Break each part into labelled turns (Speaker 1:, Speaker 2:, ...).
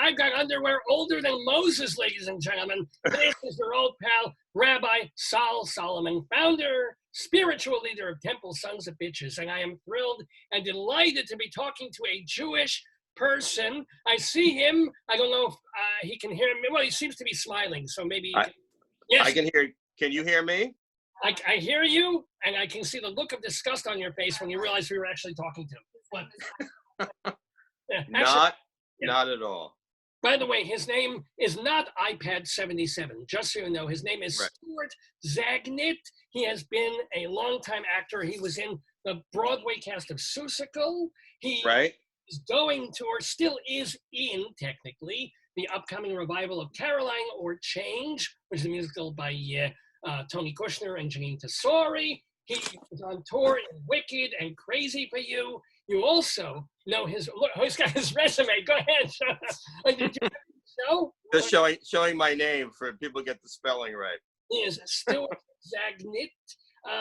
Speaker 1: I've got underwear older than Moses, ladies and gentlemen. This is your old pal, Rabbi Sol Solomon, founder, spiritual leader of Temple Sons of Bitches, and I am thrilled and delighted to be talking to a Jewish person. I see him. I don't know if he can hear me. Well, he seems to be smiling, so maybe. Yes,
Speaker 2: I can hear. Can you hear me?
Speaker 1: I hear you, and I can see the look of disgust on your face when you realize we were actually talking to him. But, yeah, actually,
Speaker 2: not at all.
Speaker 1: By the way, his name is not iPad 77. Just so you know, his name is Stuart Zagnit. He has been a longtime actor. He was in the Broadway cast of Seussical. He is going to, or still is in, technically, the upcoming revival of Caroline or Change, which is a musical by Toni and Janine Tesori. He was on tour in Wicked and Crazy for You. You also know his, look, he's got his resume. Go ahead. Did you show?
Speaker 2: Just showing my name for people to get the spelling right.
Speaker 1: He is Stuart Zagnit.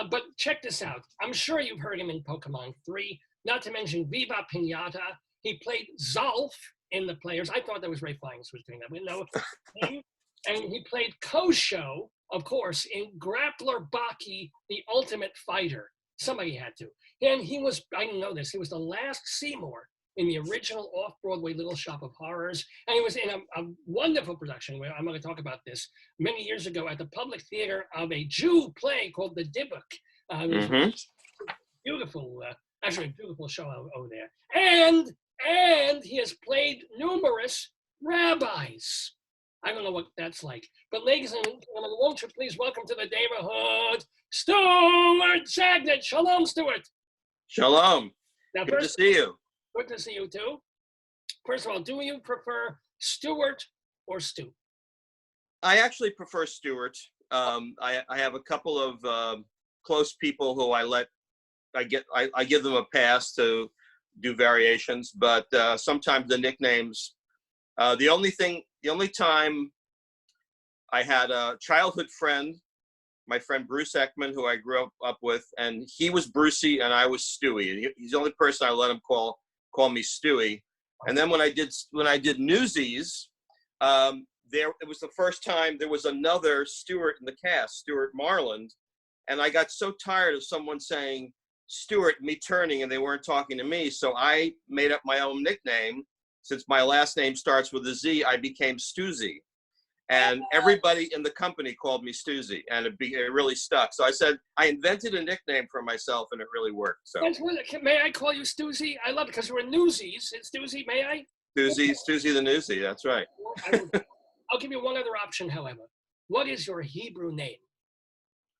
Speaker 1: But check this out. I'm sure you've heard him in Pokemon 3, not to mention Viva Pinata. He played Zolf in The Players. I thought that was Ray Fiennes who was doing that. We know him. And he played Kosho, of course, in Grappler Baki, the Ultimate Fighter. Somebody had to. And he was, I didn't know this, he was the last Seymour in the original off-Broadway Little Shop of Horrors. And he was in a wonderful production, where I'm going to talk about this, many years ago at the Public Theater of a Jew play called The Dybbuk. It was beautiful, actually a beautiful show over there. And he has played numerous rabbis. I don't know what that's like. But ladies and gentlemen, won't you please welcome to the Daverhood, Stuart Zagnit. Shalom, Stuart.
Speaker 2: Shalom.
Speaker 1: Now,
Speaker 2: good to see you.
Speaker 1: Good to see you too. First of all, do you prefer Stuart or Stu?
Speaker 2: I actually prefer Stuart. I have a couple of close people who I give them a pass to do variations, but sometimes the nicknames. The only time I had a childhood friend, my friend Bruce Ekman, who I grew up with, and he was Brucey and I was Stewie. He's the only person I let him call me Stewie. And then when I did Newsies, it was the first time there was another Stuart in the cast, Stuart Marland, and I got so tired of someone saying Stuart, me turning, and they weren't talking to me, so I made up my own nickname. Since my last name starts with a Z, I became Stuzy. And everybody in the company called me Stuzy, and it really stuck. So I said, I invented a nickname for myself, and it really worked. So
Speaker 1: may I call you Stuzy? I love it because we're Newsies. It's Stuzy, may I?
Speaker 2: Stuzy the Newsy, that's right.
Speaker 1: I'll give you one other option, however. What is your Hebrew name?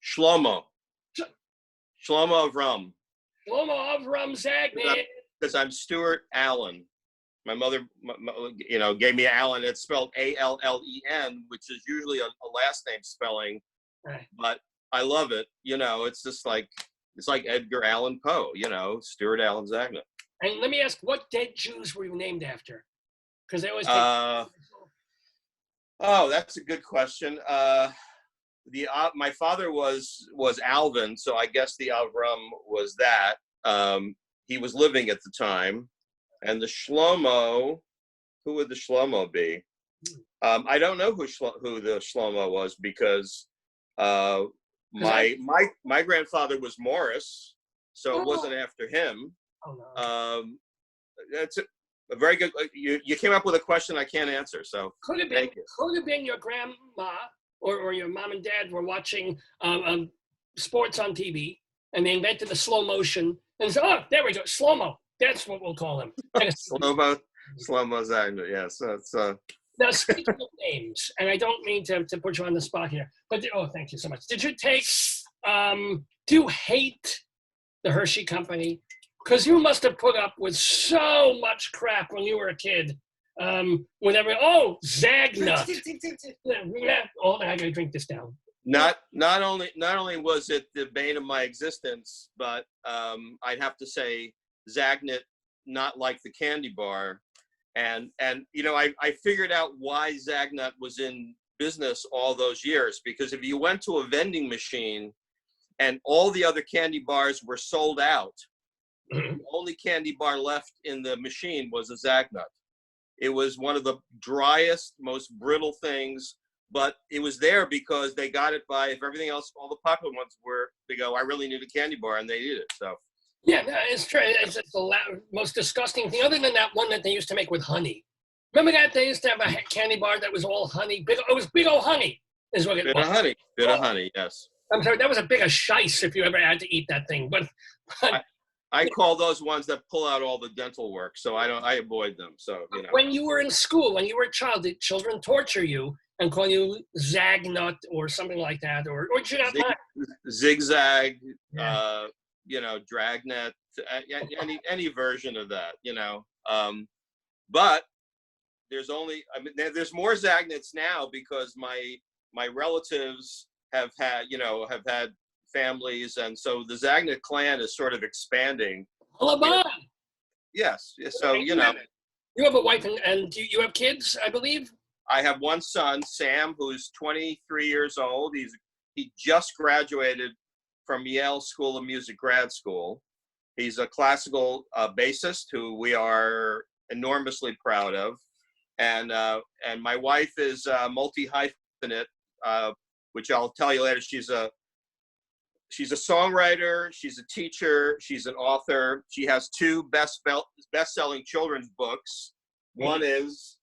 Speaker 2: Shlomo. Shlomo Avram.
Speaker 1: Shlomo Avram Zagnit.
Speaker 2: Because I'm Stuart Allen. My mother, gave me Allen. It's spelled A-L-L-E-N, which is usually a last name spelling, but I love it. It's just it's like Edgar Allan Poe. Stuart Allen Zagnit.
Speaker 1: And let me ask, what dead Jews were you named after? Because they always.
Speaker 2: That's a good question. My father was Alvin, so I guess the Avram was that. He was living at the time. And the Shlomo, who would the Shlomo be? I don't know who the Shlomo was because my grandfather was Morris, so it wasn't after him. That's a very good. You came up with a question I can't answer, so
Speaker 1: could have been your grandma or your mom and dad were watching sports on TV and they invented the slow motion and said, "Oh, there we go, slow-mo. That's what we'll call him."
Speaker 2: Slow-mo Zagnit, yes. That's
Speaker 1: Now, speaking of names, and I don't mean to put you on the spot here, but thank you so much. Did you take? Do you hate the Hershey Company? Because you must have put up with so much crap when you were a kid. Whenever Zagnut. Oh, I gotta drink this down.
Speaker 2: Not only was it the bane of my existence, but I'd have to say Zagnit, not like the candy bar, and I figured out why Zagnut was in business all those years, because if you went to a vending machine and all the other candy bars were sold out, the only candy bar left in the machine was a Zagnut. It was one of the driest, most brittle things, but it was there because they got it by, if everything else, all the popular ones were, they go, I really need a candy bar, and they eat it, so.
Speaker 1: Yeah, no, it's true. It's the most disgusting thing, other than that one that they used to make with honey. Remember that they used to have a candy bar that was all honey? It was big old honey, is what it was.
Speaker 2: Bit of honey, yes.
Speaker 1: I'm sorry, that was a big of shice if you ever had to eat that thing. But
Speaker 2: I call those ones that pull out all the dental work, so I avoid them. So you know.
Speaker 1: When you were in school, when you were a child, did children torture you and call you Zagnut or something like that, or did you not mind?
Speaker 2: Zigzag,
Speaker 1: Yeah.
Speaker 2: you know, Dragnet, any version of that, you know. But there's there's more Zagnits now because my relatives have had families, and so the Zagnit clan is sort of expanding.
Speaker 1: Alabama.
Speaker 2: Yes, so you know.
Speaker 1: You have a wife and you have kids, I believe?
Speaker 2: I have one son, Sam, who's 23 years old. He just graduated from Yale School of Music grad school. He's a classical bassist who we are enormously proud of. And my wife is multi-hyphenate, which I'll tell you later. She's a songwriter, she's a teacher, she's an author. She has 2 best-selling children's books. One is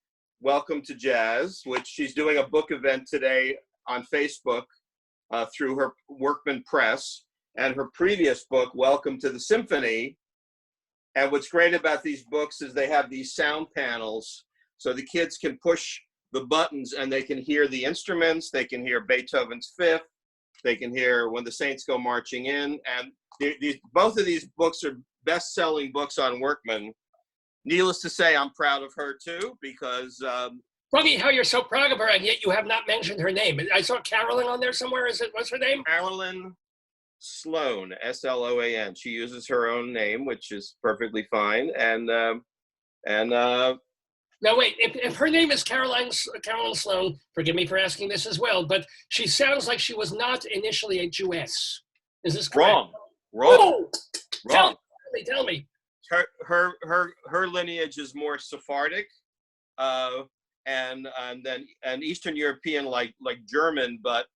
Speaker 2: Welcome to Jazz, which she's doing a book event today on Facebook through her Workman Press, and her previous book, Welcome to the Symphony. And what's great about these books is they have these sound panels, so the kids can push the buttons and they can hear the instruments, they can hear Beethoven's Fifth, they can hear When the Saints Go Marching In, and both of these books are best-selling books on Workman. Needless to say, I'm proud of her too, because
Speaker 1: Funny how you're so proud of her, and yet you have not mentioned her name. I saw Carolyn on there somewhere. What's her name?
Speaker 2: Carolyn Sloan, Sloan. She uses her own name, which is perfectly fine. And
Speaker 1: Now wait, if her name is Carolyn Sloan, forgive me for asking this as well, but she sounds like she was not initially a Jewess. Is this correct?
Speaker 2: Wrong.
Speaker 1: Tell me.
Speaker 2: Her lineage is more Sephardic, and Eastern European, like German, but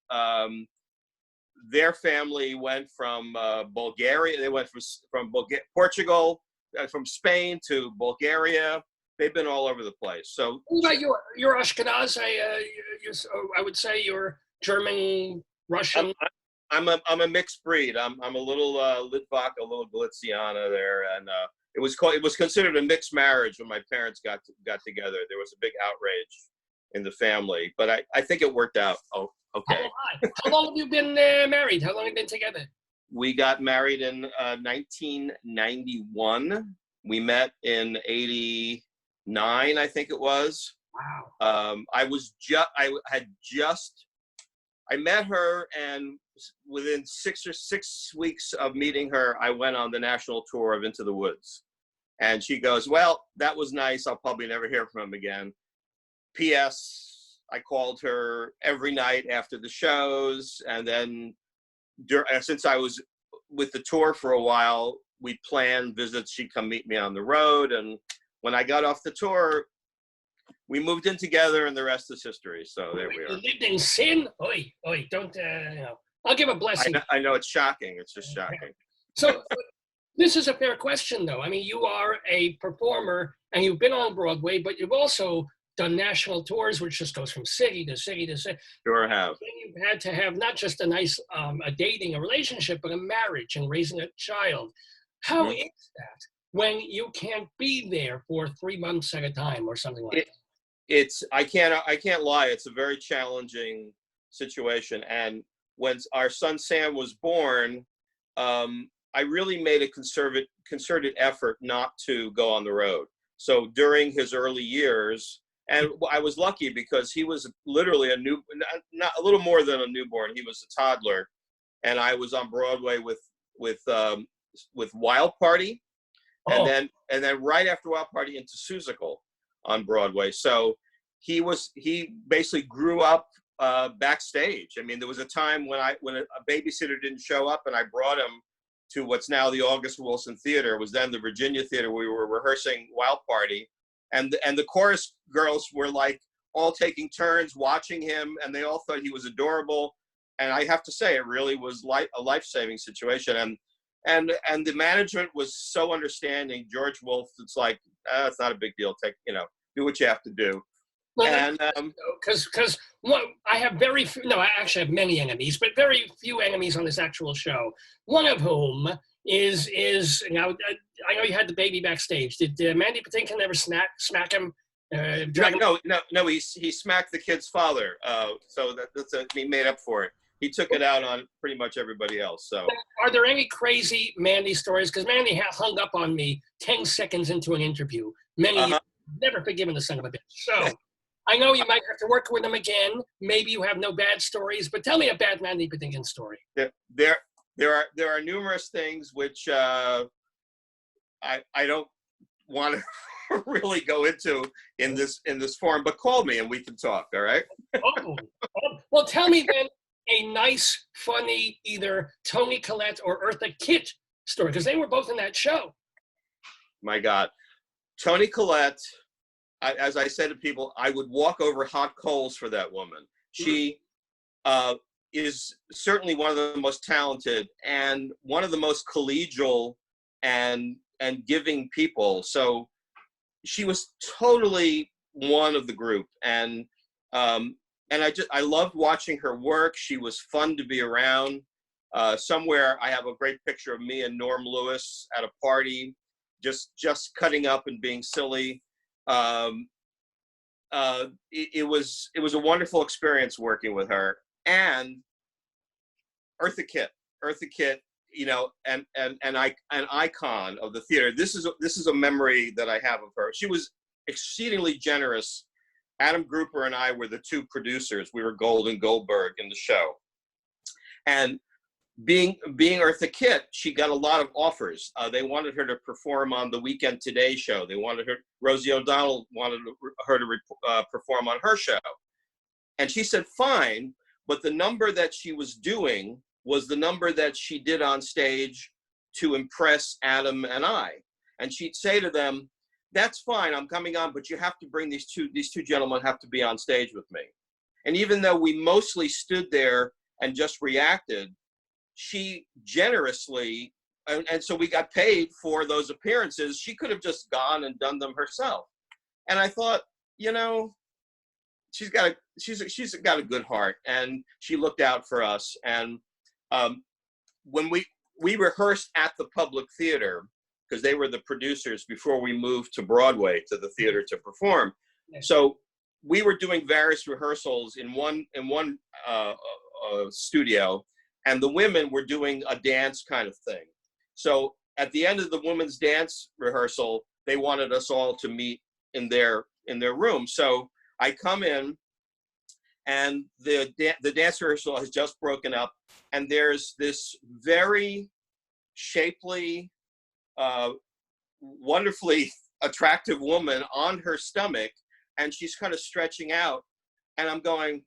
Speaker 2: their family went from Bulgaria. They went from Portugal, from Spain to Bulgaria. They've been all over the place. So
Speaker 1: what about your Ashkenaz? I would say you're German, Russian.
Speaker 2: I'm a mixed breed. I'm a little Litvak, a little Galiciana there, and it was considered a mixed marriage when my parents got together. There was a big outrage in the family, but I think it worked out. Oh, okay.
Speaker 1: How long have you been married? How long have you been together?
Speaker 2: We got married in 1991. We met in 89, I think it was.
Speaker 1: Wow.
Speaker 2: I met her, and within 6 weeks of meeting her, I went on the national tour of Into the Woods. And she goes, well, that was nice. I'll probably never hear from him again. P.S. I called her every night after the shows. And then since I was with the tour for a while, we planned visits. She'd come meet me on the road. And when I got off the tour, we moved in together, and the rest is history. So there we are.
Speaker 1: You lived in sin? Oi, don't, I'll give a blessing.
Speaker 2: I know it's shocking. It's just shocking.
Speaker 1: So this is a fair question, though. I mean, you are a performer, and you've been on Broadway, but you've also done national tours, which just goes from city to city to city.
Speaker 2: Sure have.
Speaker 1: And you've had to have not just a nice a relationship, but a marriage and raising a child. How is that when you can't be there for 3 months at a time or something like that?
Speaker 2: I can't lie. It's a very challenging situation. And when our son Sam was born, I really made a concerted effort not to go on the road. So during his early years, and I was lucky because he was literally not a little more than a newborn. He was a toddler, and I was on Broadway with Wild Party, and then right after Wild Party into Seussical on Broadway. So he basically grew up backstage. I mean, there was a time when a babysitter didn't show up, and I brought him to what's now the August Wilson Theater. It was then the Virginia Theater. We were rehearsing Wild Party, the chorus girls were like all taking turns watching him, and they all thought he was adorable. And I have to say, it really was like a life-saving situation. And the management was so understanding. George Wolf, it's like, it's not a big deal. Do what you have to do.
Speaker 1: Well,
Speaker 2: and
Speaker 1: because I have very few, no, I actually have many enemies, but very few enemies on this actual show. One of whom is I know you had the baby backstage. Did Mandy Patinkin ever smack him?
Speaker 2: No, he smacked the kid's father. So he made up for it. He took it out on pretty much everybody else. So,
Speaker 1: are there any crazy Mandy stories? Because Mandy hung up on me 10 seconds into an interview. Never forgiven the son of a bitch. So, I know you might have to work with him again. Maybe you have no bad stories, but tell me a bad Mandy Patinkin story.
Speaker 2: There are numerous things which I don't want to really go into in this forum, but call me and we can talk. All right.
Speaker 1: Well, tell me then a nice, funny, either Toni Collette or Eartha Kitt story, because they were both in that show.
Speaker 2: My God, Toni Collette. As I said to people, I would walk over hot coals for that woman. She is certainly one of the most talented and one of the most collegial and giving people. So she was totally one of the group, and I loved watching her work. She was fun to be around. Somewhere I have a great picture of me and Norm Lewis at a party, just cutting up and being silly. It was a wonderful experience working with her. And Eartha Kitt, and an icon of the theater. This is a memory that I have of her. She was exceedingly generous. Adam Grouper and I were the two producers. We were Gold and Goldberg in the show. And being Eartha Kitt, she got a lot of offers. They wanted her to perform on the Weekend Today show. Rosie O'Donnell wanted her to perform on her show. And she said, fine, but the number that she was doing was the number that she did on stage to impress Adam and I. And she'd say to them, that's fine, I'm coming on, but you have to bring these two gentlemen have to be on stage with me. And even though we mostly stood there and just reacted, she generously, and so we got paid for those appearances. She could have just gone and done them herself. And I thought, she's got a good heart, and she looked out for us. And when we rehearsed at the Public Theater, because they were the producers before we moved to Broadway to the theater to perform. So we were doing various rehearsals in one studio, and the women were doing a dance kind of thing. So at the end of the women's dance rehearsal, they wanted us all to meet in their room. So I come in, and the dance rehearsal has just broken up, and there's this very shapely, wonderfully attractive woman on her stomach, and she's kind of stretching out, and I'm going,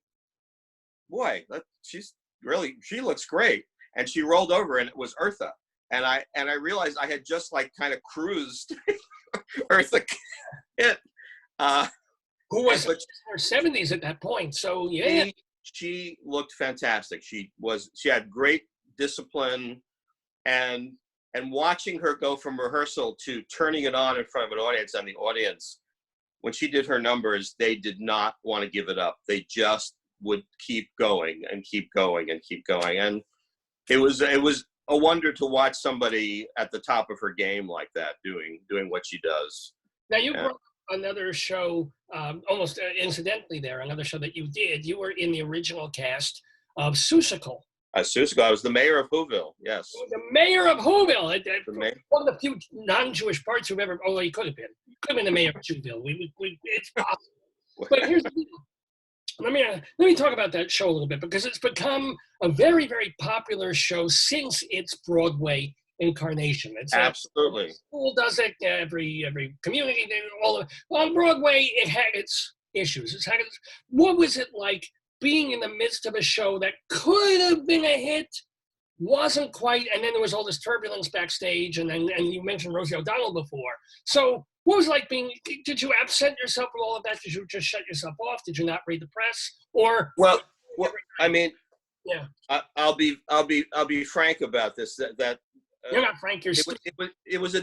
Speaker 2: boy, she looks great. And she rolled over, and it was Eartha, and I realized I had just like kind of cruised Eartha Kitt,
Speaker 1: who was in her 70s at that point. So yeah,
Speaker 2: she looked fantastic. She had great discipline, and watching her go from rehearsal to turning it on in front of an audience, and the audience, when she did her numbers, they did not want to give it up. They just would keep going and keep going and keep going. And it was a wonder to watch somebody at the top of her game like that, doing what she does.
Speaker 1: Now you brought another show, almost incidentally there, another show that you did. You were in the original cast of Seussical.
Speaker 2: I was the mayor of Whoville, yes.
Speaker 1: The mayor of Whoville. One of the few non-Jewish parts who've ever, although he could have been the mayor of Whoville. It's possible. But here's the deal. Let me talk about that show a little bit, because it's become a very, very popular show since its Broadway incarnation. It's
Speaker 2: absolutely.
Speaker 1: Every school does it. Every community, on Broadway, it had its issues. What was it like being in the midst of a show that could have been a hit, wasn't quite, and then there was all this turbulence backstage, and you mentioned Rosie O'Donnell before. So What was it like being? Did you absent yourself from all of that? Did you just shut yourself off? Did you not read the press? Or
Speaker 2: Well, I mean,
Speaker 1: yeah,
Speaker 2: I'll be frank about this. That
Speaker 1: you're not Frank. You're
Speaker 2: it was a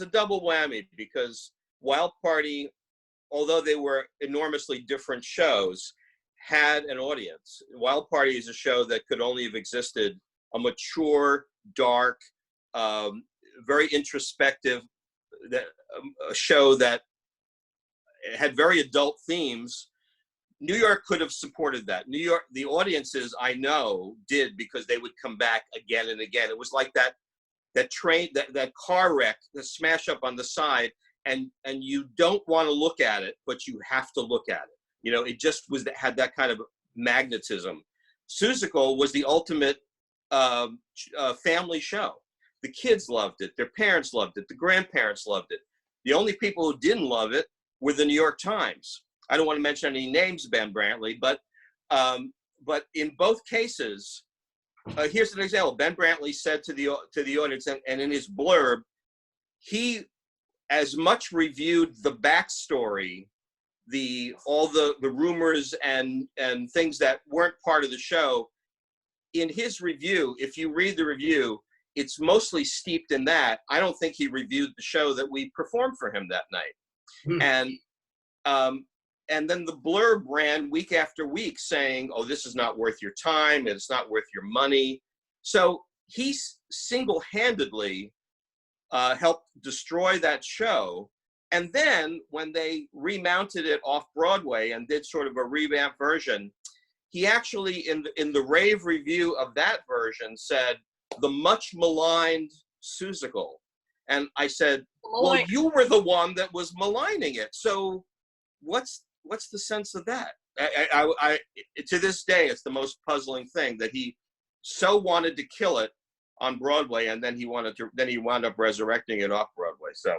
Speaker 2: double whammy, because Wild Party, although they were enormously different shows, had an audience. Wild Party is a show that could only have existed, a mature, dark, very introspective, a show that had very adult themes. New York could have supported that. New York, the audiences I know did, because they would come back again and again. It was like that train, that car wreck, the smash up on the side, and you don't want to look at it, but you have to look at it. You know, it just had that kind of magnetism. Seussical was the ultimate family show. The kids loved it. Their parents loved it. The grandparents loved it. The only people who didn't love it were the New York Times. I don't want to mention any names, Ben Brantley, but in both cases, here's an example. Ben Brantley said to the audience, and in his blurb, he as much reviewed the backstory, all the rumors and things that weren't part of the show. In his review, if you read the review, it's mostly steeped in that. I don't think he reviewed the show that we performed for him that night. And then the blurb ran week after week saying, oh, this is not worth your time, and it's not worth your money. So he single-handedly helped destroy that show. And then when they remounted it off Broadway and did sort of a revamped version, he actually, in the rave review of that version, said, the much maligned Seussical. And I said, well, you were the one that was maligning it. So what's the sense of that? I to this day, it's the most puzzling thing that he so wanted to kill it on Broadway, and then he wound up resurrecting it off Broadway. So,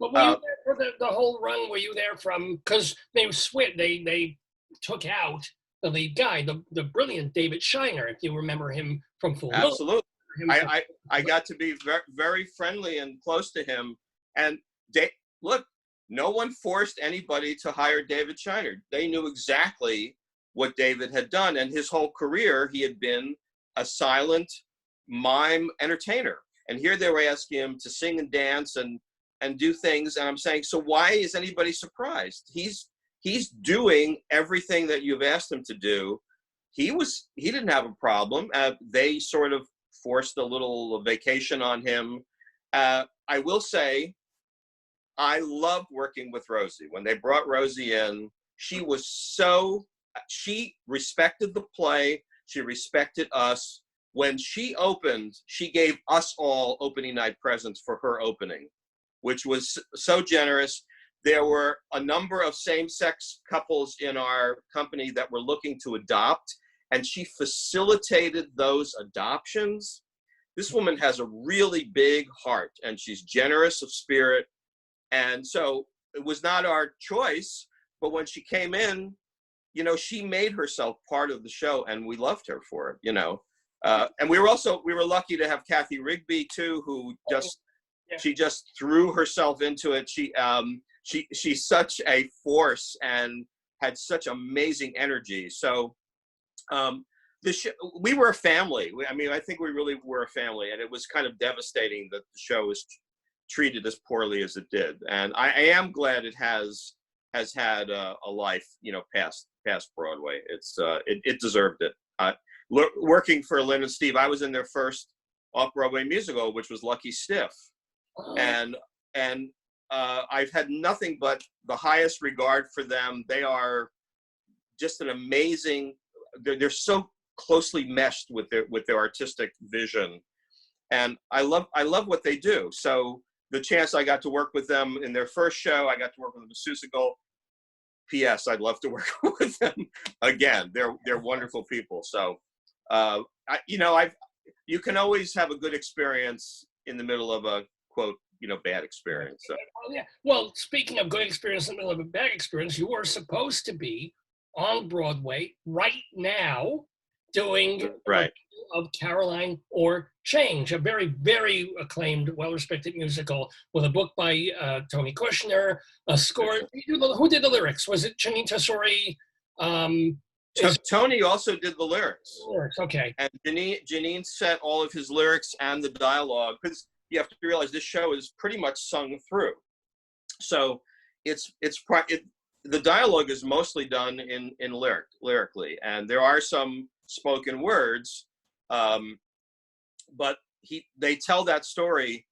Speaker 1: but were you there for the whole run? Were you there because they took out the lead guy, the brilliant David Shiner, if you remember him from Full Moon.
Speaker 2: Absolutely. I got to be very, very friendly and close to him. And look, no one forced anybody to hire David Shiner. They knew exactly what David had done. And his whole career, he had been a silent mime entertainer. And here they were asking him to sing and dance and do things. And I'm saying, so why is anybody surprised? He's doing everything that you've asked him to do. He didn't have a problem. They sort of forced a little vacation on him. I will say, I loved working with Rosie. When they brought Rosie in, she respected the play. She respected us. When she opened, she gave us all opening night presents for her opening, which was so generous. There were a number of same-sex couples in our company that were looking to adopt, and she facilitated those adoptions. This woman has a really big heart, and she's generous of spirit. And so it was not our choice, but when she came in, you know, she made herself part of the show, and we loved her for it, you know. And we were lucky to have Kathy Rigby too, who she just threw herself into it. She's such a force and had such amazing energy. So we were a family. I think we really were a family, and it was kind of devastating that the show was treated as poorly as it did. And I am glad it has had a life, you know, past Broadway. It deserved it. Working for Lynn and Steve, I was in their first off-Broadway musical, which was Lucky Stiff. And I've had nothing but the highest regard for them. They are just an amazing, they're so closely meshed with their artistic vision. And I love what they do. So the chance I got to work with them in their first show, I got to work with them in Seussical. P.S. I'd love to work with them again. They're wonderful people. So, you can always have a good experience in the middle of a quote, you know, bad experience. So.
Speaker 1: Oh, yeah. Well, speaking of good experience in the middle of a bad experience, you were supposed to be on Broadway right now doing
Speaker 2: right.
Speaker 1: of Caroline or Change, a very, very acclaimed, well-respected musical with a book by Toni Kushner, a score. Who did the lyrics? Was it Janine Tesori?
Speaker 2: Toni also did the lyrics.
Speaker 1: Okay.
Speaker 2: And Janine set all of his lyrics and the dialogue, because you have to realize this show is pretty much sung through. So the dialogue is mostly done in lyrically, and there are some spoken words, but they tell that story,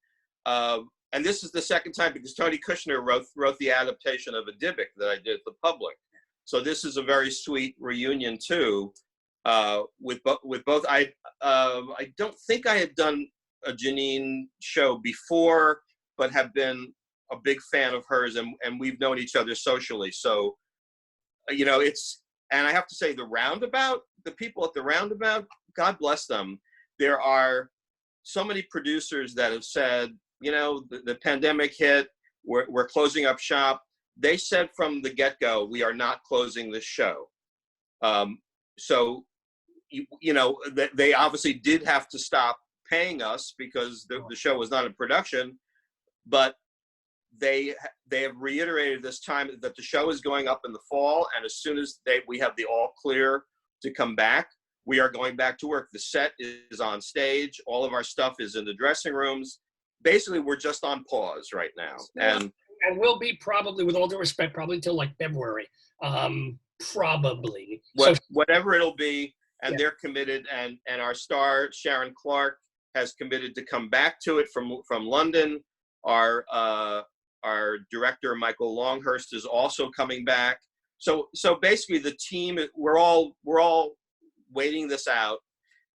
Speaker 2: and this is the second time, because Toni Kushner wrote the adaptation of a Dybbuk that I did at the Public. So this is a very sweet reunion too, with both. I don't think I had done a Janine show before, but have been a big fan of hers, and we've known each other socially. So, and I have to say, the people at the Roundabout, God bless them. There are so many producers that have said, the pandemic hit, we're closing up shop. They said from the get-go, we are not closing this show. So, they obviously did have to stop paying us because the show was not in production, but they have reiterated this time that the show is going up in the fall, and as soon as we have the all clear to come back, we are going back to work. The set is on stage. All of our stuff is in the dressing rooms. Basically, we're just on pause right now.
Speaker 1: And we'll be probably, with all due respect, probably till like February, probably.
Speaker 2: Whatever it'll be, and they're committed. And our star, Sharon Clark, has committed to come back to it from London. Our director, Michael Longhurst, is also coming back. So basically, the team, we're all waiting this out,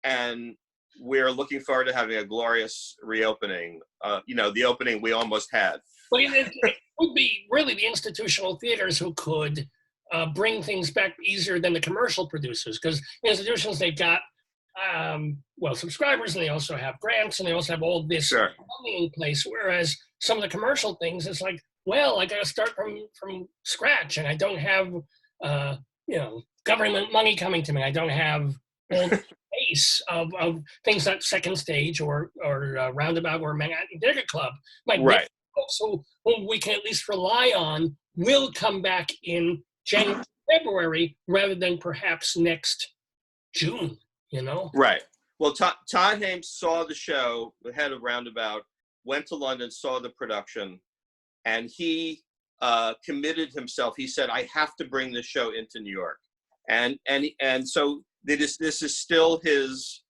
Speaker 2: and we're looking forward to having a glorious reopening. The opening we almost had.
Speaker 1: But it would be really the institutional theaters who could bring things back easier than the commercial producers, because institutions, they've got subscribers, and they also have grants, and they also have all this money in place. Whereas some of the commercial things, it's like, well, I got to start from scratch, and I don't have government money coming to me. I don't have all the base of things that Second Stage or Roundabout or Manhattan Theater Club might
Speaker 2: right.
Speaker 1: So whom we can at least rely on will come back in January, February, rather than perhaps next June,
Speaker 2: Right. Well, Todd Hames saw the show, the head of Roundabout, went to London, saw the production, and he committed himself. He said, I have to bring this show into New York. And so this is still his,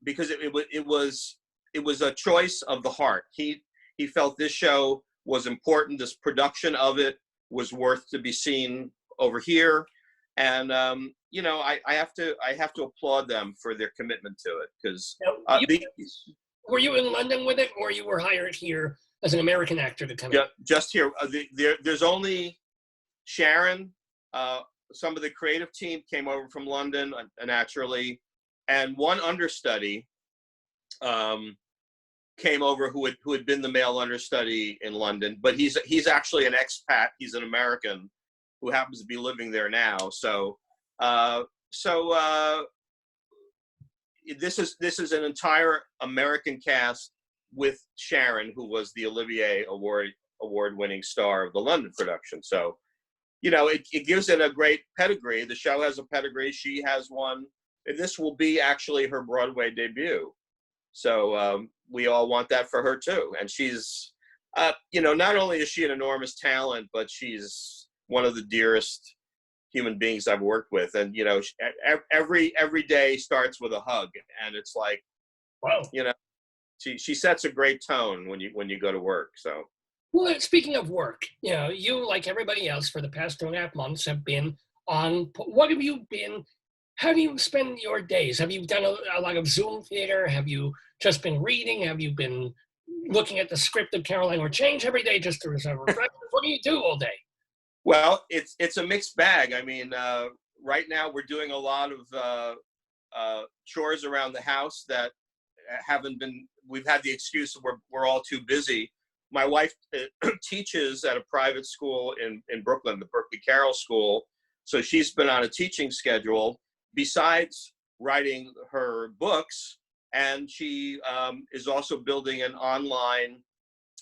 Speaker 2: because it was a choice of the heart. He felt this show was important. This production of it was worth to be seen over here. And, I have to applaud them for their commitment to it, because
Speaker 1: were you in London with it, or you were hired here as an American actor to come in?
Speaker 2: Just here. There's only Sharon. Some of the creative team came over from London, naturally, and one understudy came over who had been the male understudy in London, but he's actually an expat. He's an American who happens to be living there now. So this is an entire American cast with Sharon, who was the Olivier award-winning star of the London production. So, it gives it a great pedigree. The show has a pedigree. She has one. And this will be actually her Broadway debut. So we all want that for her too. And she's, not only is she an enormous talent, but she's one of the dearest human beings I've worked with. And, every day starts with a hug, and it's like,
Speaker 1: wow,
Speaker 2: she sets a great tone when you go to work. So.
Speaker 1: Well, speaking of work, you, like everybody else, for the past 2.5 months have been on. How do you spend your days? Have you done a lot of Zoom theater? Have you just been reading? Have you been looking at the script of Caroline or Change every day just to reserve refreshments? What do you do all day?
Speaker 2: Well, it's a mixed bag. I mean, right now we're doing a lot of chores around the house that we've had the excuse that we're all too busy. My wife teaches at a private school in Brooklyn, the Berkeley Carroll School. So she's been on a teaching schedule. Besides writing her books, and she is also building an online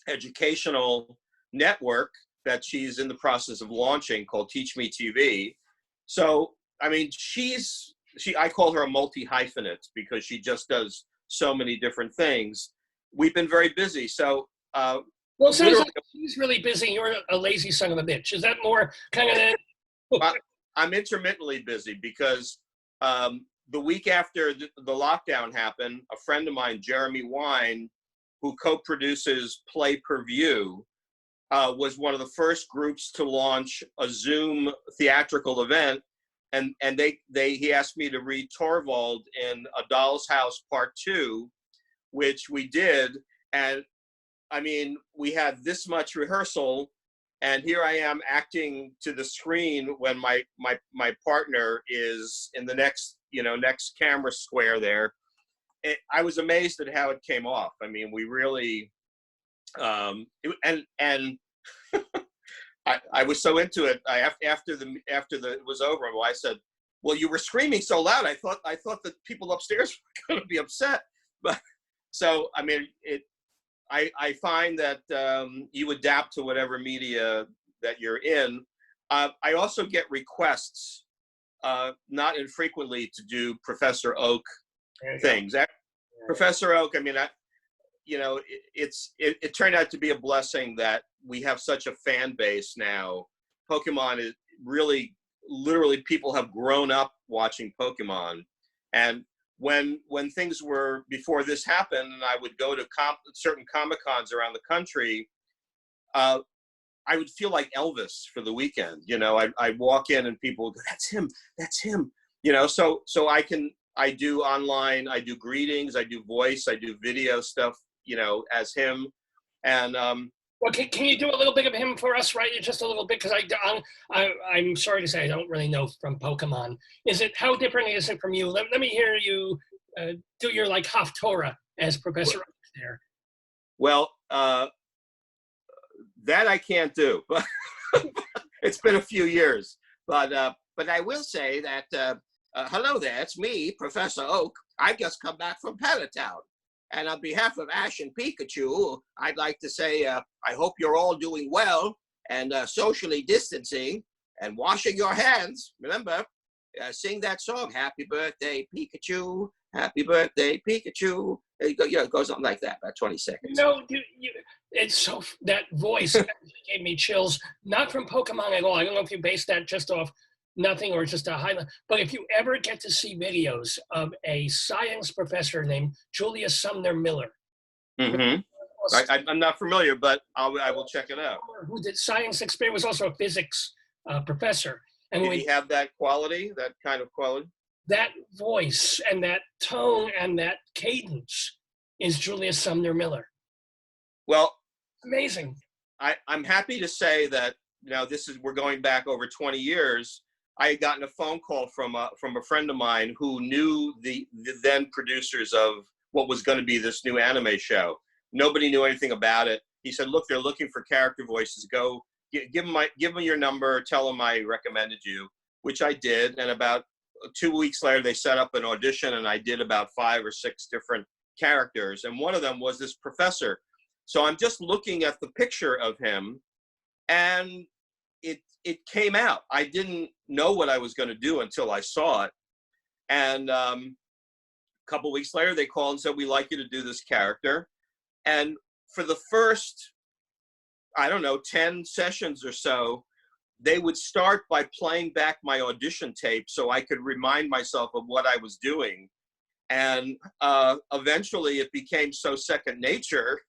Speaker 2: educational network that she's in the process of launching called Teach Me TV. So, I mean, I call her a multi-hyphenate because she just does so many different things. We've been very busy. So,
Speaker 1: well, it sounds like she's really busy. You're a lazy son of a bitch. Is that more kind of
Speaker 2: I'm intermittently busy because the week after the lockdown happened, a friend of mine, Jeremy Wine, who co-produces Play Per View, was one of the first groups to launch a Zoom theatrical event, and he asked me to read Torvald in A Doll's House Part 2, which we did, and I mean, we had this much rehearsal, and here I am acting to the screen when my partner is in the next camera square there. I was amazed at how it came off. I mean, we really, I was so into it. After it was over, I said, "Well, you were screaming so loud. I thought that people upstairs were going to be upset." But so, I mean, I find that you adapt to whatever media that you're in. I also get requests, not infrequently, to do Professor Oak things. Professor Oak, I mean, it turned out to be a blessing that we have such a fan base now. Pokemon is really, literally, people have grown up watching Pokemon. And when things were, before this happened, and I would go to certain Comic-Cons around the country, I would feel like Elvis for the weekend. I'd walk in and people would go, that's him. So I do online, I do greetings, I do voice, I do video stuff, as him. And
Speaker 1: well, can you do a little bit of him for us, right? Just a little bit, because I'm sorry to say I don't really know from Pokemon. How different is it from you? Let me hear you do your like Haftorah as Professor Oak there.
Speaker 2: Well, that I can't do, but it's been a few years. But I will say that hello there, it's me, Professor Oak. I just come back from Palatown. And on behalf of Ash and Pikachu, I'd like to say I hope you're all doing well and socially distancing and washing your hands. Remember, sing that song, Happy Birthday, Pikachu, Happy Birthday, Pikachu. It goes on like that, about 20 seconds.
Speaker 1: It's so, that voice gave me chills, not from Pokemon at all. I don't know if you based that just off nothing or just a highlight, but if you ever get to see videos of a science professor named Julius Sumner Miller.
Speaker 2: Mm-hmm. I'm not familiar, but I will check it out.
Speaker 1: Who did science experiment, was also a physics professor. And
Speaker 2: did he have that quality, that kind of quality?
Speaker 1: That voice and that tone and that cadence is Julius Sumner Miller.
Speaker 2: Well,
Speaker 1: amazing.
Speaker 2: I'm happy to say that we're going back over 20 years. I had gotten a phone call from a friend of mine who knew the then producers of what was going to be this new anime show. Nobody knew anything about it. He said, "Look, they're looking for character voices. Go give them your number. Tell them I recommended you," which I did. And about 2 weeks later, they set up an audition, and I did about 5 or 6 different characters. And one of them was this professor. So I'm just looking at the picture of him, and it came out. I didn't know what I was going to do until I saw it. And a couple weeks later, they called and said, "We'd like you to do this character." And for the first, 10 sessions or so, they would start by playing back my audition tape so I could remind myself of what I was doing. And eventually it became so second nature,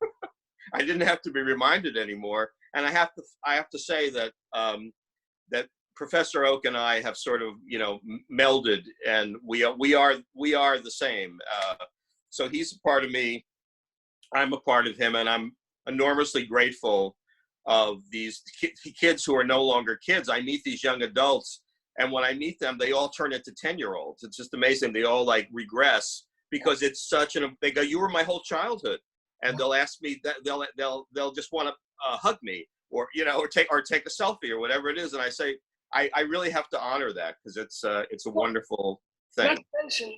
Speaker 2: I didn't have to be reminded anymore. And I have to say that that Professor Oak and I have sort of melded, and we are the same. So he's a part of me, I'm a part of him, and I'm enormously grateful of these kids who are no longer kids. I meet these young adults, and when I meet them, they all turn into 10-year-olds. It's just amazing. They all like regress because it's they go, "You were my whole childhood," and they'll ask me that they'll just want to hug me, or take a selfie or whatever it is, and I say I really have to honor that because it's a wonderful
Speaker 1: Not
Speaker 2: thing.
Speaker 1: to mention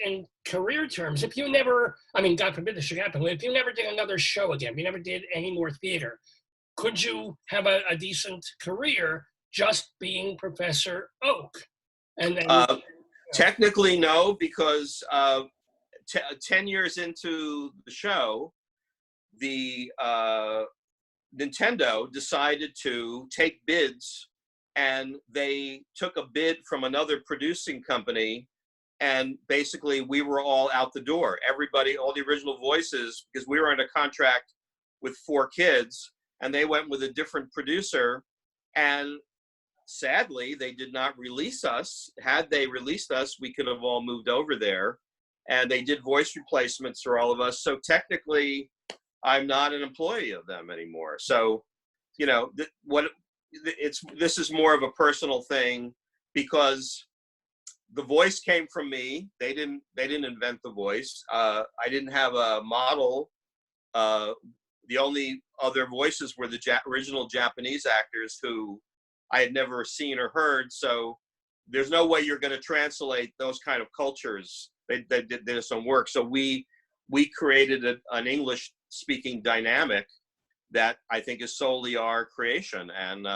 Speaker 1: in career terms, if you never, I mean, God forbid this should happen, but if you never did another show again, if you never did any more theater, could you have a decent career just being Professor Oak? And then,
Speaker 2: Technically, no, because 10 years into the show, the Nintendo decided to take bids, and they took a bid from another producing company, and basically we were all out the door. Everybody, all the original voices, because we were under contract with 4 kids, and they went with a different producer, and sadly, they did not release us. Had they released us, we could have all moved over there, and they did voice replacements for all of us. So technically, I'm not an employee of them anymore. So, you know, this is more of a personal thing, because the voice came from me. They didn't invent the voice. I didn't have a model. The only other voices were the original Japanese actors who I had never seen or heard. So there's no way you're going to translate those kind of cultures. They did some work. So we created an English speaking dynamic that I think is solely our creation. And,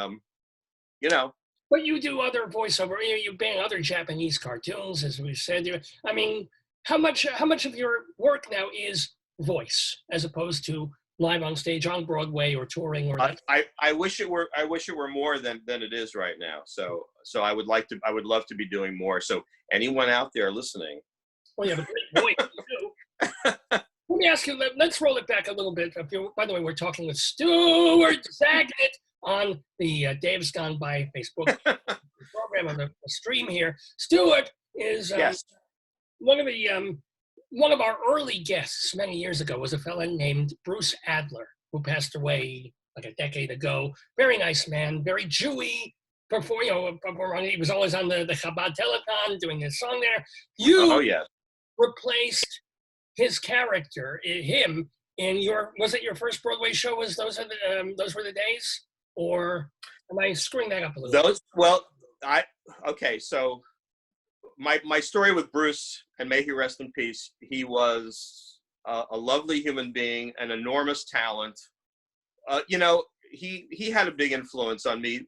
Speaker 2: you know.
Speaker 1: But you do other voiceover, you ban other Japanese cartoons, as we said. I mean, how much of your work now is voice as opposed to live on stage on Broadway or touring? Or
Speaker 2: I wish it were more than it is right now. So I would love to be doing more. So anyone out there listening,
Speaker 1: well, you have a great voice too. Let me ask you, let's roll it back a little bit. By the way, we're talking with Stuart Zagnit on the Dave's Gone By Facebook program on the stream here. Stuart is
Speaker 2: yes.
Speaker 1: one of our early guests many years ago was a fellow named Bruce Adler, who passed away like a decade ago. Very nice man, very Jewy. He was always on the Chabad Telethon doing his song there. You replaced his character, him, in was it your first Broadway show? Those were the days? Or am I screwing that up a little bit?
Speaker 2: So my story with Bruce, and may he rest in peace, he was a lovely human being, an enormous talent. You know, he had a big influence on me.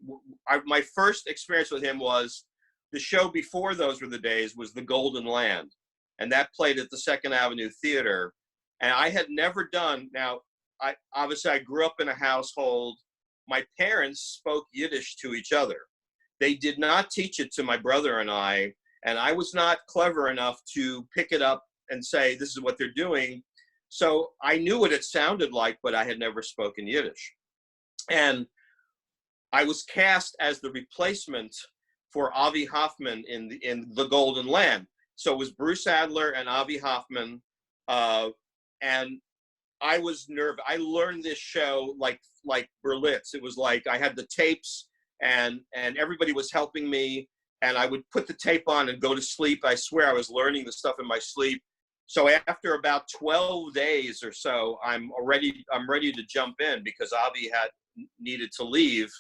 Speaker 2: My first experience with him was the show before Those Were the Days was The Golden Land, and that played at the Second Avenue Theater. And I had never done, now, I grew up in a household, my parents spoke Yiddish to each other. They did not teach it to my brother and I was not clever enough to pick it up and say, this is what they're doing. So I knew what it sounded like, but I had never spoken Yiddish. And I was cast as the replacement for Avi Hoffman in the Golden Land. So it was Bruce Adler and Avi Hoffman. And I was nervous. I learned this show like Berlitz. It was like I had the tapes and everybody was helping me, and I would put the tape on and go to sleep. I swear I was learning the stuff in my sleep. So after about 12 days or so, I'm ready to jump in because Avi had needed to leave.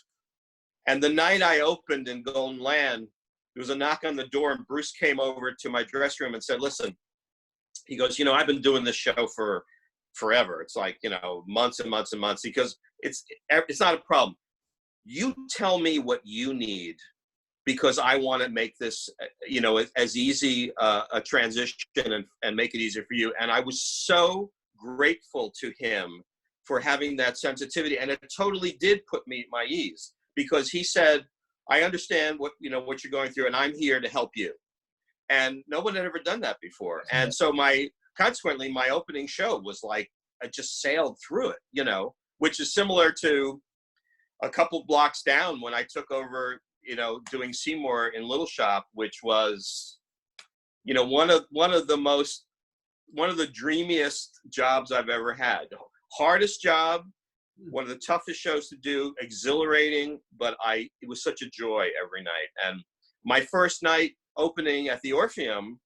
Speaker 2: And the night I opened in Golden Land, there was a knock on the door, and Bruce came over to my dressing room and said, listen, he goes, you know, I've been doing this show for forever. It's like, you know, months and months and months, because it's not a problem. You tell me what you need, because I want to make this, you know, as easy a transition and make it easier for you. And I was so grateful to him for having that sensitivity. And it totally did put me at my ease, because he said, I understand what you're going through, and I'm here to help you. And no one had ever done that before. And so consequently, my opening show was like, I just sailed through it, you know, which is similar to a couple blocks down when I took over, you know, doing Seymour in Little Shop, which was, you know, one of the dreamiest jobs I've ever had. Hardest job, one of the toughest shows to do, exhilarating, but it was such a joy every night. And my first night opening at the Orpheum,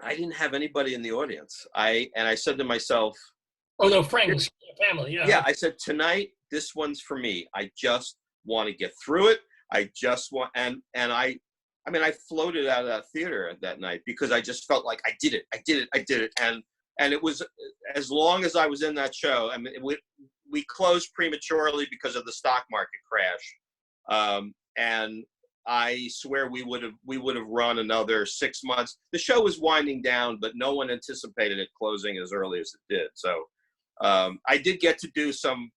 Speaker 2: I didn't have anybody in the audience. I said to myself,
Speaker 1: oh, no, friends, family, yeah.
Speaker 2: Yeah, I said, tonight, this one's for me. I just want to get through it. I just want, and I I mean, I floated out of that theater that night because I just felt like I did it. And it was, as long as I was in that show, I mean, we closed prematurely because of the stock market crash. And I swear we would have run another 6 months. The show was winding down, but no one anticipated it closing as early as it did. So I did get to do some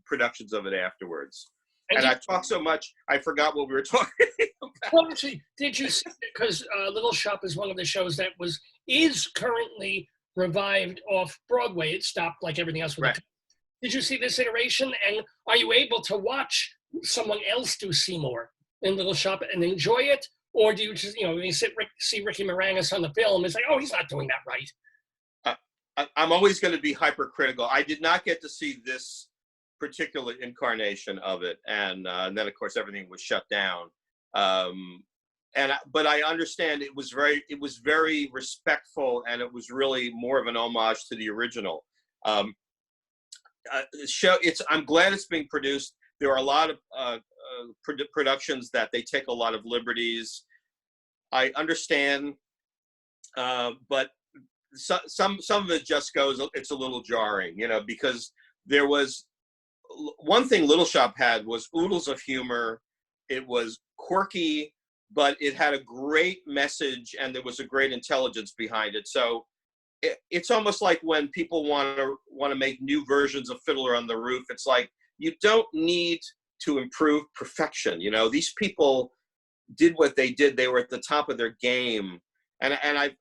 Speaker 2: productions of it afterwards. And I talked so much, I forgot what we were talking about.
Speaker 1: Well, actually, did you see, because Little Shop is one of the shows that is currently revived off Broadway. It stopped like everything else. Right. Did you see this iteration? And are you able to watch someone else do Seymour in Little Shop and enjoy it? Or do you just, when you see Ricky Moranis on the film, it's like, oh, he's not doing that right.
Speaker 2: I'm always going to be hypercritical. I did not get to see this particular incarnation of it, and then of course everything was shut down. But I understand it was very respectful, and it was really more of an homage to the original. Show. I'm glad it's being produced. There are a lot of productions that they take a lot of liberties. I understand, but some of it just goes. It's a little jarring, because there was one thing Little Shop had was oodles of humor. It was quirky, but it had a great message, and there was a great intelligence behind it. So it's almost like when people want to make new versions of Fiddler on the Roof. It's like, you don't need to improve perfection. These people did what they did. They were at the top of their game. And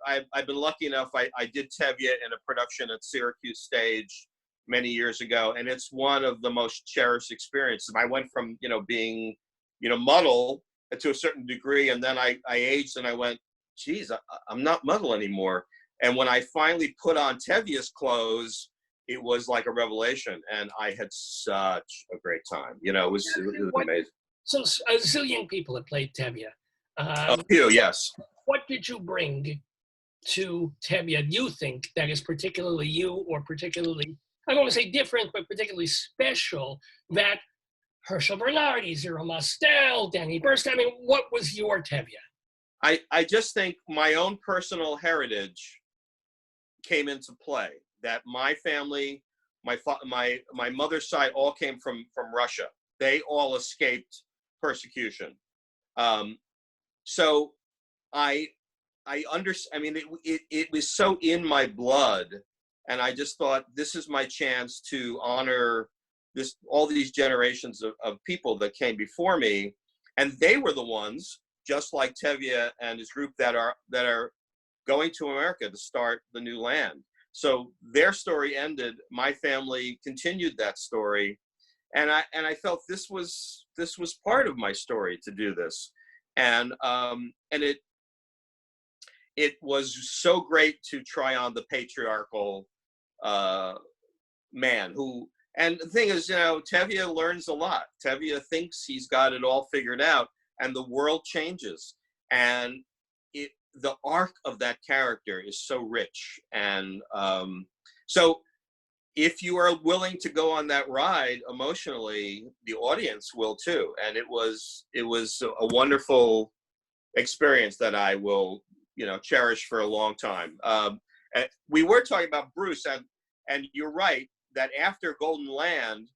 Speaker 2: I've been lucky enough. I did Tevye in a production at Syracuse Stage many years ago, and it's one of the most cherished experiences. I went from being muddle to a certain degree, and then I aged, and I went, geez, I'm not muddle anymore. And when I finally put on Tevye's clothes, it was like a revelation, and I had such a great time. It was amazing.
Speaker 1: So a zillion people have played Tevye.
Speaker 2: A few, yes.
Speaker 1: What did you bring to Tevye, you think, that is particularly you, or particularly, I don't want to say different, but particularly special, that Herschel Bernardi, Zero Mostel, Danny Burst, I mean, what was your Tevye?
Speaker 2: I just think my own personal heritage came into play. That my family, my mother's side, all came from Russia. They all escaped persecution. So I understand. I mean, it was so in my blood, and I just thought, this is my chance to honor all these generations of people that came before me, and they were the ones, just like Tevye and his group, that are going to America to start the new land. So their story ended. My family continued that story, and I felt this was part of my story to do this, and it was so great to try on the patriarchal man who. And the thing is, Tevye learns a lot. Tevye thinks he's got it all figured out, and the world changes, and the arc of that character is so rich. And so if you are willing to go on that ride emotionally, the audience will too. And it was a wonderful experience that I will, cherish for a long time. We were talking about Bruce, and you're right that after Golden Land,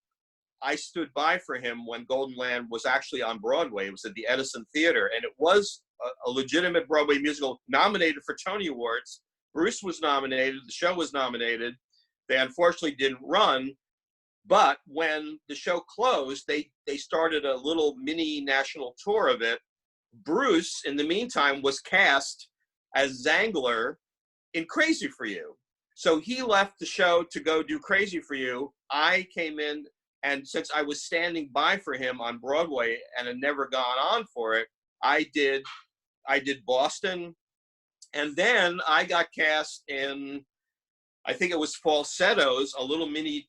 Speaker 2: I stood by for him when Golden Land was actually on Broadway. It was at the Edison Theater, and it was a legitimate Broadway musical nominated for Tony Awards. Bruce was nominated, the show was nominated. They unfortunately didn't run, but when the show closed, they started a little mini national tour of it. Bruce, in the meantime, was cast as Zangler in Crazy for You. So he left the show to go do Crazy for You. I came in, and since I was standing by for him on Broadway and had never gone on for it, I did Boston, and then I got cast in, I think it was Falsettos, a little mini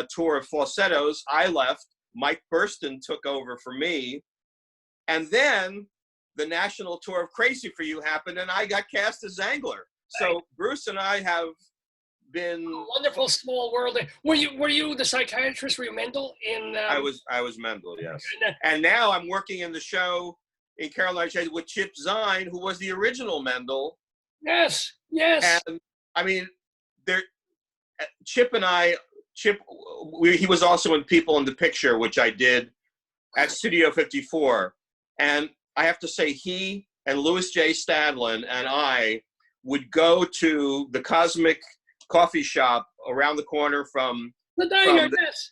Speaker 2: tour of Falsettos. I left. Mike Burstyn took over for me, and then the national tour of Crazy for You happened, and I got cast as Zangler. So Bruce and I have been
Speaker 1: a wonderful small world. Were you the psychiatrist? Were you Mendel in?
Speaker 2: I was Mendel, yes. And now I'm working in the show in Caroline Shades with Chip Zien, who was the original Mendel.
Speaker 1: Yes, yes.
Speaker 2: And I mean, there, Chip and I, he was also in People in the Picture, which I did at Studio 54. And I have to say, he and Louis J. Stadlin and I would go to the Cosmic Coffee Shop around the corner from
Speaker 1: The diner, yes.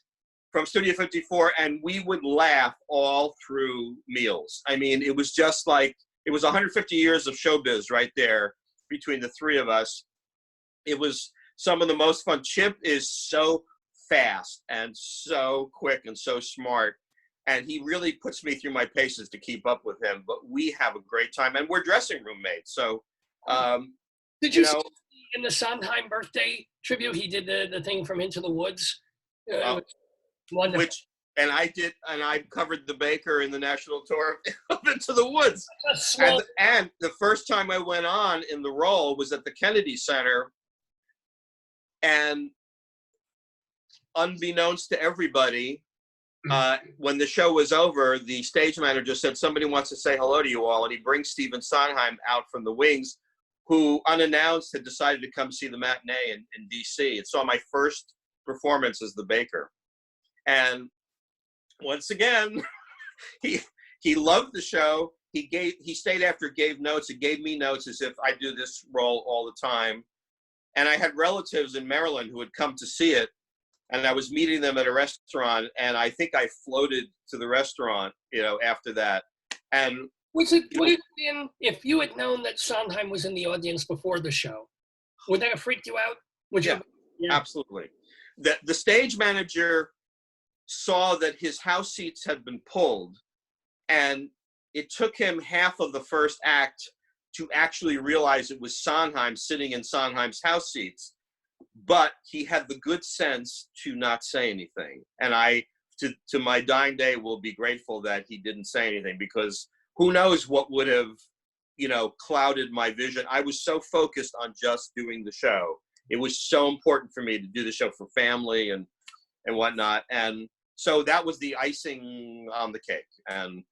Speaker 2: From Studio 54, and we would laugh all through meals. I mean, it was just like, it was 150 years of showbiz right there between the three of us. It was some of the most fun. Chip is so fast and so quick and so smart, and he really puts me through my paces to keep up with him, but we have a great time, and we're dressing room mates. So,
Speaker 1: did you see in the Sondheim birthday tribute, he did the thing from Into the Woods? Wonderful.
Speaker 2: And I covered the Baker in the national tour of Into the Woods. And the first time I went on in the role was at the Kennedy Center. And unbeknownst to everybody, when the show was over, the stage manager said, somebody wants to say hello to you all. And he brings Stephen Sondheim out from the wings, who unannounced had decided to come see the matinee in DC. And saw my first performance as the Baker. And once again, he loved the show. He stayed after, gave notes, and gave me notes as if I do this role all the time. And I had relatives in Maryland who had come to see it, and I was meeting them at a restaurant, and I think I floated to the restaurant, after that. And
Speaker 1: would it have been, if you had known that Sondheim was in the audience before the show, would that have freaked you out?
Speaker 2: Yeah, absolutely. The stage manager saw that his house seats had been pulled, and it took him half of the first act to actually realize it was Sondheim sitting in Sondheim's house seats. But he had the good sense to not say anything. And I, to my dying day, will be grateful that he didn't say anything, because who knows what would have, clouded my vision. I was so focused on just doing the show. It was so important for me to do the show for family and whatnot. And so that was the icing on the cake. And,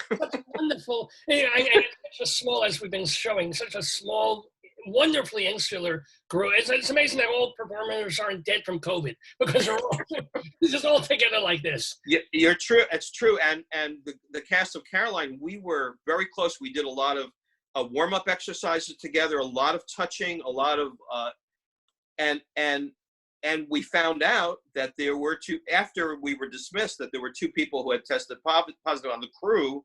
Speaker 1: That's wonderful. Such a small, as we've been showing, such a small, wonderfully insular group. It's amazing that all performers aren't dead from COVID, because they're just all together like this.
Speaker 2: Yeah, you're true. It's true. And the cast of Caroline, we were very close. We did a lot of warm-up exercises together, a lot of touching, a lot of, and we found out that there were two, after we were dismissed, that there were two people who had tested positive on the crew.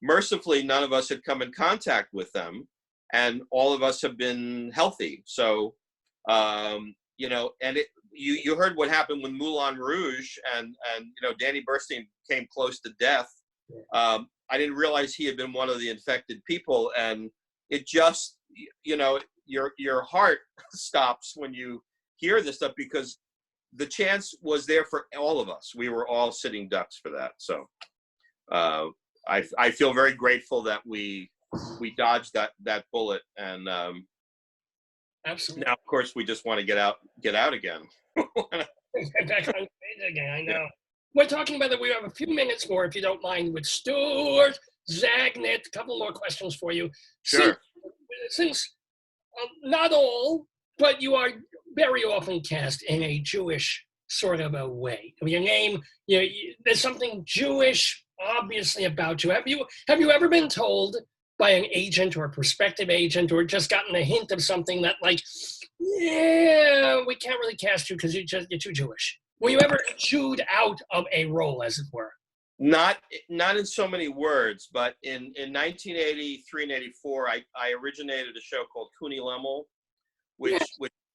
Speaker 2: Mercifully, none of us had come in contact with them, and all of us have been healthy. So, and you heard what happened with Moulin Rouge, and Danny Burstein came close to death. I didn't realize he had been one of the infected people, and it just, your heart stops when you hear this stuff, because the chance was there for all of us. We were all sitting ducks for that. So I feel very grateful that we dodged that bullet. And
Speaker 1: absolutely.
Speaker 2: Now, of course, we just want to get out again.
Speaker 1: Back on stage again, I know. Yeah. We're talking about that. We have a few minutes more, if you don't mind, with Stuart Zagnit. A couple more questions for you.
Speaker 2: Sure.
Speaker 1: Since not all, but you are very often cast in a Jewish sort of a way. Your name, there's something Jewish obviously about you. Have you ever been told by an agent or a prospective agent, or just gotten a hint of something that, like, yeah, we can't really cast you because you're too Jewish? Were you ever chewed out of a role, as it were?
Speaker 2: Not in so many words, but in 1983 and 84, I originated a show called Kuni Lemel, which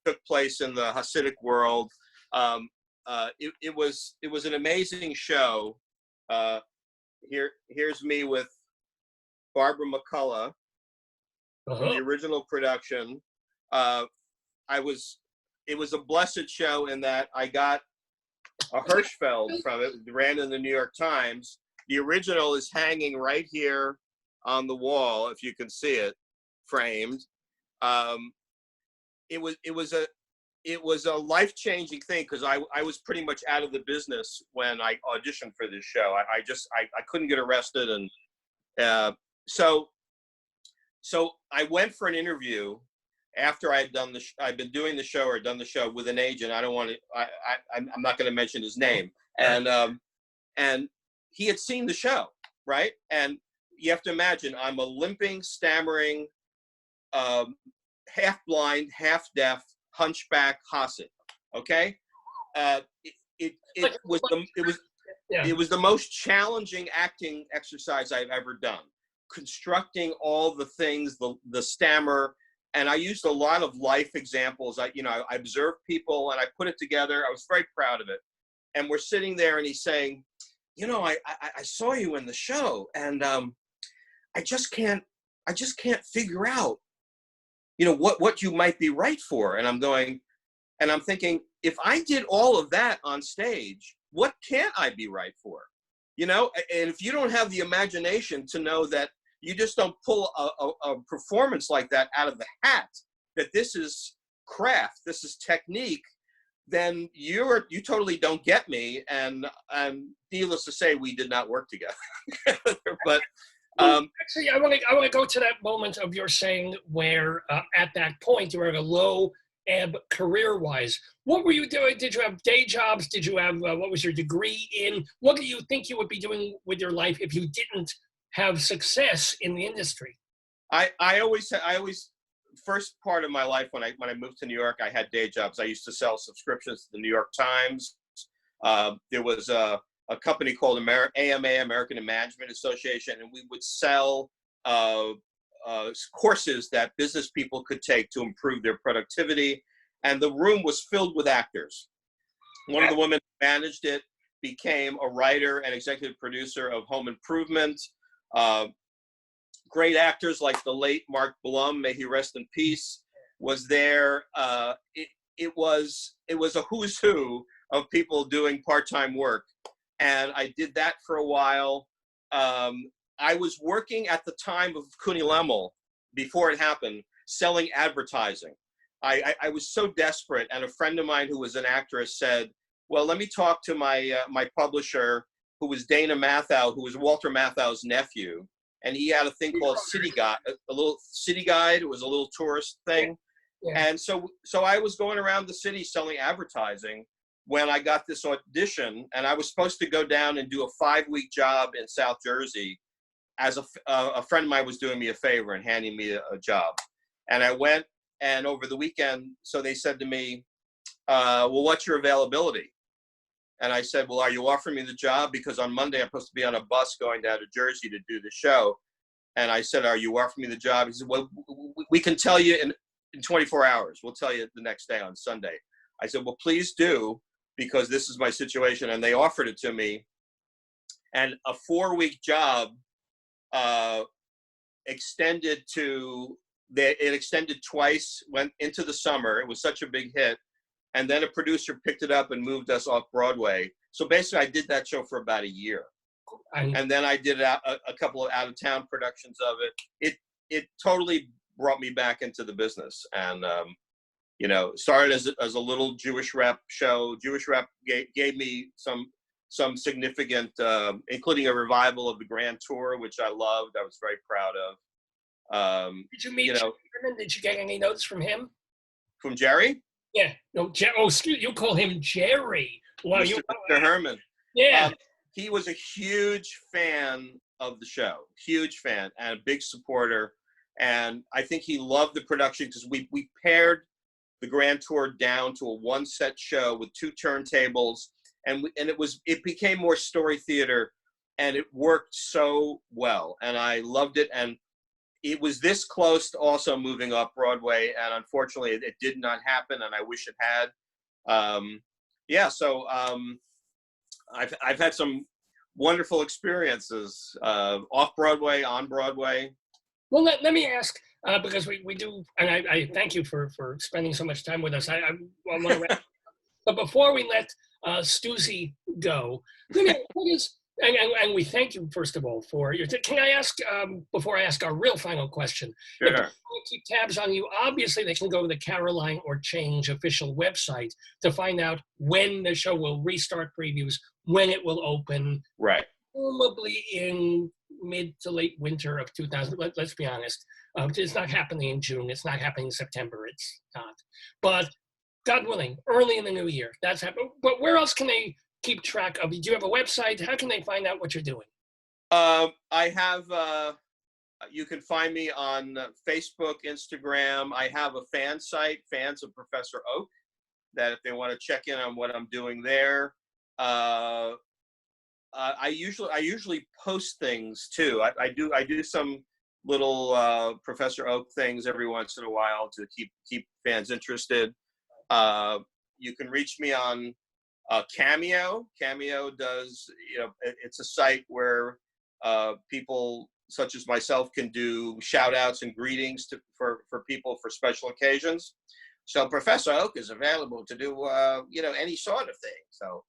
Speaker 2: took place in the Hasidic world. It was an amazing show. Here's me with Barbara McCullough in the original production. It was a blessed show in that I got a Hirschfeld from it. It ran in the New York Times. The original is hanging right here on the wall, if you can see it, framed. It was a life-changing thing, because I was pretty much out of the business when I auditioned for this show. I couldn't get arrested, and So I went for an interview after I had done I'd been doing the show or done the show with an agent. I don't want to. I'm not going to mention his name. And he had seen the show, right? And you have to imagine, I'm a limping, stammering, half blind, half deaf, hunchback Hassid. Okay, it was the most challenging acting exercise I've ever done. Constructing all the things, the stammer, and I used a lot of life examples. I observed people and I put it together. I was very proud of it. And we're sitting there, and he's saying, I saw you in the show, and I just can't figure out, what you might be right for. And I'm thinking, if I did all of that on stage, what can't I be right for? And if you don't have the imagination to know that you just don't pull a performance like that out of the hat, that this is craft, this is technique, then you totally don't get me. And needless to say, we did not work together. But
Speaker 1: actually, I want to go to that moment of your saying where at that point you were at a low ebb career-wise. What were you doing? Did you have day jobs? Did you have what was your degree in? What do you think you would be doing with your life if you didn't have success in the industry?
Speaker 2: I always first part of my life when I moved to New York, I had day jobs. I used to sell subscriptions to the New York Times. There was a company called AMA, American Management Association, and we would sell courses that business people could take to improve their productivity. And the room was filled with actors. One of the women who managed it became a writer and executive producer of Home Improvement. Great actors like the late Mark Blum, may he rest in peace, was there. It was a who's who of people doing part-time work. And I did that for a while. I was working at the time of Cooney Lemel, before it happened, selling advertising. I was so desperate, and a friend of mine who was an actress said, well, let me talk to my publisher, who was Dana Matthau, who was Walter Matthau's nephew. And he had a thing called City Guide, a little City Guide. It was a little tourist thing. Yeah. And so I was going around the city selling advertising when I got this audition, and I was supposed to go down and do a 5-week job in South Jersey as a friend of mine was doing me a favor and handing me a job. And I went, and over the weekend, so they said to me, well, what's your availability? And I said, well, are you offering me the job? Because on Monday, I'm supposed to be on a bus going down to Jersey to do the show. And I said, are you offering me the job? He said, well, we can tell you in 24 hours. We'll tell you the next day on Sunday. I said, well, please do, because this is my situation. And they offered it to me. And a 4-week job extended twice, went into the summer. It was such a big hit. And then a producer picked it up and moved us off Broadway. So basically, I did that show for about a year. And then I did a couple of out-of-town productions of it. It totally brought me back into the business. And, started as a little Jewish rep show. Jewish rep gave me some significant, including a revival of the Grand Tour, which I loved. I was very proud of.
Speaker 1: Did you meet Herman? Did you get any notes from him?
Speaker 2: From Jerry?
Speaker 1: Yeah. No, you call him Jerry. Wow,
Speaker 2: Mr. Herman.
Speaker 1: Yeah.
Speaker 2: He was a huge fan of the show, huge fan, and a big supporter. And I think he loved the production because we pared the Grand Tour down to a 1-set show with 2 turntables, and it became more story theater, and it worked so well, and I loved it. And it was this close to also moving off Broadway, and unfortunately, it did not happen, and I wish it had. I've had some wonderful experiences off Broadway, on Broadway.
Speaker 1: Well, let me ask, because we do, and I thank you for spending so much time with us. I want to wrap up. But before we let Stuzy go, what is, and we thank you, first of all, for your, can I ask, before I ask our real final question,
Speaker 2: sure.
Speaker 1: If people keep tabs on you, obviously they can go to the Caroline or Change official website to find out when the show will restart previews, when it will open.
Speaker 2: Right.
Speaker 1: Presumably in mid to late winter of 2000. Let's be honest. It's not happening in June. It's not happening in September. It's not. But God willing, early in the new year, that's happening. But where else can they keep track of you? Do you have a website? How can they find out what you're doing?
Speaker 2: I have, you can find me on Facebook, Instagram. I have a fan site, Fans of Professor Oak, that if they want to check in on what I'm doing there. I usually post things too. I do some little Professor Oak things every once in a while to keep fans interested. You can reach me on Cameo. Cameo does, it's a site where people such as myself can do shout outs and greetings for people for special occasions. So Professor Oak is available to do, any sort of thing. So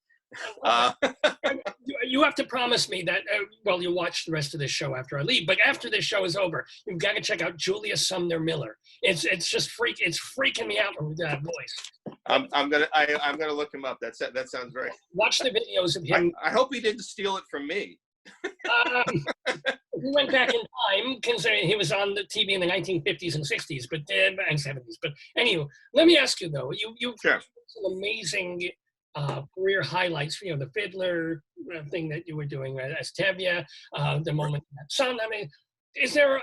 Speaker 1: you have to promise me that, well, you'll watch the rest of this show after I leave, but after this show is over, you've got to check out Julia Sumner Miller. It's just it's freaking me out with that voice.
Speaker 2: I'm gonna look him up. That sounds very.
Speaker 1: Watch the videos of him.
Speaker 2: I hope he didn't steal it from me.
Speaker 1: He went back in time, considering he was on the TV in the 1950s and 60s, and 70s. But anyway, let me ask you though, you've
Speaker 2: Sure.
Speaker 1: some amazing career highlights. The fiddler thing that you were doing as Tevye, the moment you had son. I mean, is there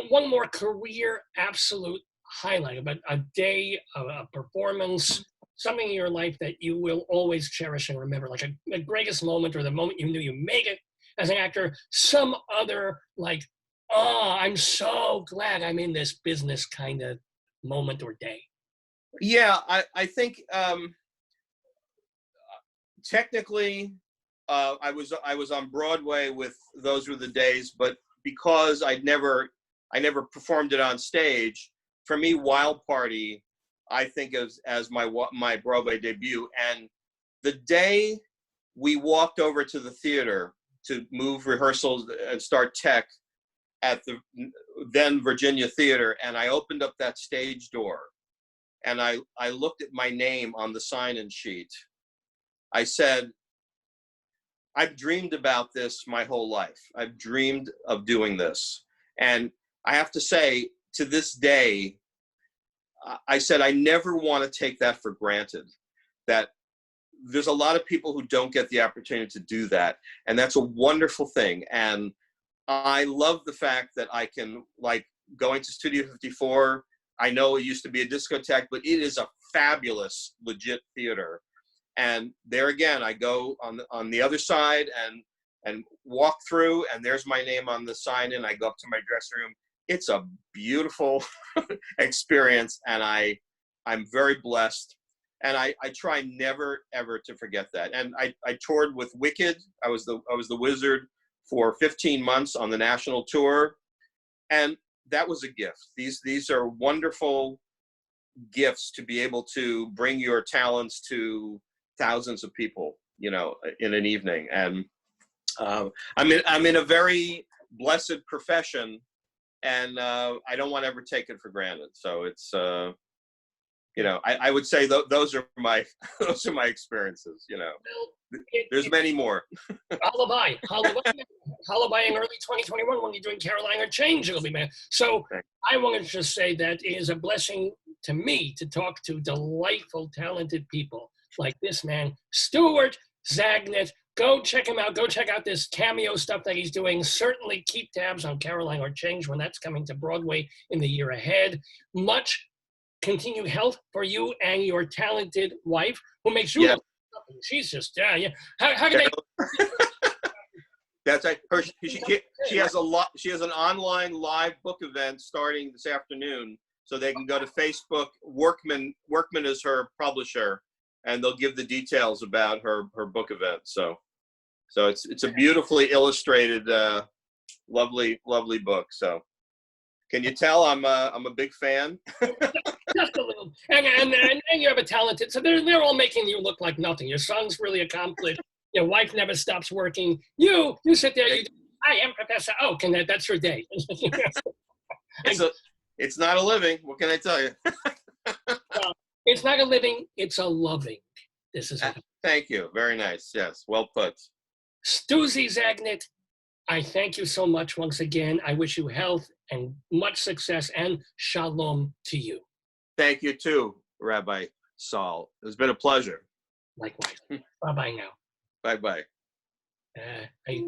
Speaker 1: one more career absolute highlight about a day, a performance, something in your life that you will always cherish and remember, like a greatest moment, or the moment you knew you made it as an actor, some other I'm so glad I'm in this business kind of moment or day?
Speaker 2: Yeah, I think technically I was on Broadway with Those Were the Days, but because I never performed it on stage, for me, Wild Party, I think as my Broadway debut. And the day we walked over to the theater to move rehearsals and start tech at the then Virginia Theater, and I opened up that stage door, and I looked at my name on the sign-in sheet. I said, I've dreamed about this my whole life. I've dreamed of doing this. And I have to say, to this day, I said, I never want to take that for granted, that there's a lot of people who don't get the opportunity to do that. And that's a wonderful thing. And I love the fact that I can, going to Studio 54, I know it used to be a discotheque, but it is a fabulous, legit theater. And there again, I go on the other side and walk through, and there's my name on the sign-in. I go up to my dressing room. It's a beautiful experience, and I'm very blessed. And I try never ever to forget that. And I toured with Wicked. I was the wizard for 15 months on the national tour, and that was a gift. These are wonderful gifts to be able to bring your talents to thousands of people, in an evening. And I'm in a very blessed profession, and I don't want to ever take it for granted. So it's I would say those are my experiences. There's many more.
Speaker 1: Lullaby in early 2021 when you're doing Carolina Change, it'll be man. So I wanted to just say that it is a blessing to me to talk to delightful, talented people like this man, Stuart Zagnit. Go check him out. Go check out this Cameo stuff that he's doing. Certainly keep tabs on Caroline or Change when that's coming to Broadway in the year ahead. Much continued health for you and your talented wife, who makes you look. She's just, yeah. How can they?
Speaker 2: That's right. She has she has an online live book event starting this afternoon, so they can go to Facebook. Workman is her publisher, and they'll give the details about her book event. So it's a beautifully illustrated, lovely book. So can you tell I'm a big fan?
Speaker 1: Just a little, and you have a talented. So they're all making you look like nothing. Your son's really accomplished. Your wife never stops working. You sit there. I am Professor Oak, and that's your day.
Speaker 2: It's not a living. What can I tell you?
Speaker 1: It's not a living. It's a loving. This is.
Speaker 2: Thank you. Very nice. Yes. Well put.
Speaker 1: Stuzy Zagnit, I thank you so much once again. I wish you health and much success and shalom to you.
Speaker 2: Thank you too, Rabbi Saul. It's been a pleasure.
Speaker 1: Likewise. Bye-bye now.
Speaker 2: Bye-bye.
Speaker 1: I